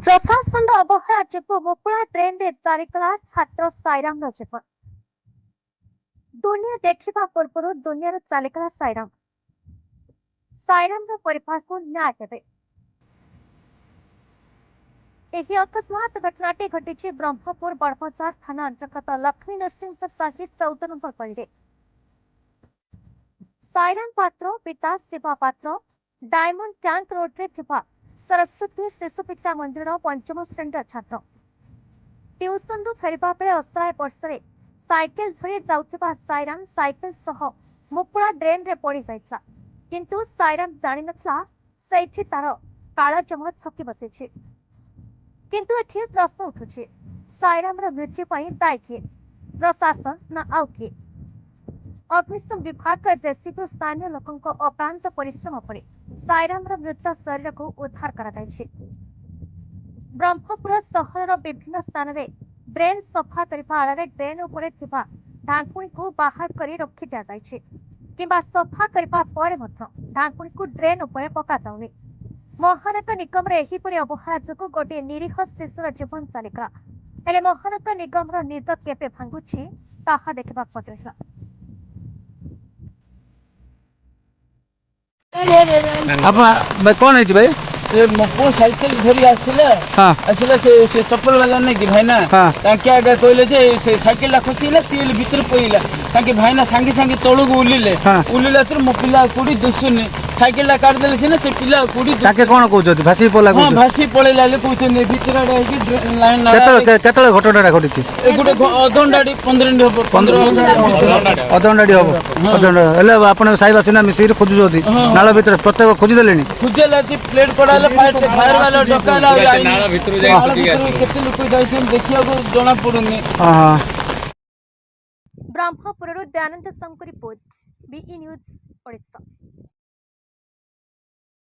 प्रशासन अवहेला जो मुकुला ट्रेन रे चारिकला छात्र साईराम जीवन दुनिया देखा पूर्व दुनिया चलिकला साईराम परिवार को न्याय देवे यही अकस्मात घटनाटी घटी ब्रह्मपुर बड़बजार थाना अंतर्गत लक्ष्मी नरसिंह साही 14 नंबर गली साईराम पात्र पिता शिवा पात्र डायमंड टैंक रोड रे सरस्वती शिशु विद्या मंदिर पंचम श्रेणी छात्र ट्यूशन रु फेरबा बेले असहाय वर्षे साइकेल धरी जाउथिबा साईराम साइकेल सह मुकुला ड्रेन रे पड़ी जाइछा किंतु साईराम जानि नथला सेठी तार काला जमत छकी बसेछि किंतु एठी प्रश्न उठुछि साईराम रो मृत्यु पई दायी किए प्रशासन ना आउ किए अग्निशम विभाग जेसीबी स्थानीय लोकंक अक्लांत परिश्रम पर साईराम रो मृत शरीर को उद्धार करा जायछि ब्रह्मपुर सहर विभिन्न स्थान में ड्रेन सफा करने आड़ ड्रेन उपर ढांकुणी को बाहर कर रखी दि जाइए किंबा सफा करने ढांकुणी को ड्रेन उपर पका जाऊनी महानगर निगम एहीपरि अवहेला जो गोटे निरीह शिशुर जीवन चलिगला हेले महानगर निगम निद केबे भांगुछि ताहा देखा पड़ेगा। आप कौन है भाई मो साइकिल धरी आसिले हाँ आसिले से चप्पल वाला नहीं कि भाईना हाँ ताके आगे कहले जे से साइकिल खसीला सील भीतर पइला ताके भाईना संगे संगे तळु उलिले हाँ उलिला तर मो पिला कुडी दुसुनी साइकिल काट देले सिने से पिला कुडी ताके कोन कहउछथि भासी पोला हां भासी पळेला ले कहउछन भीतर आडे कि लाइन ना केतळे घटनाटा घटिछि ए गुटे अधंडाडी 15 मिनिट हो 15 अधंडाडी हो अधंडा हेले आपण साई बासिना मिसिर खोजुछथि नाला भीतर प्रत्येक खोजि देलेनी खुजेला जे प्लेट पड़ाले फायर वाला डकाला आई नाला भीतर जाई खोजि आसी केते लोक जाइछन देखिया को जणा पडुनी हां ब्रह्मपुरରୁ Dayanand Shankar report BE news Odisha.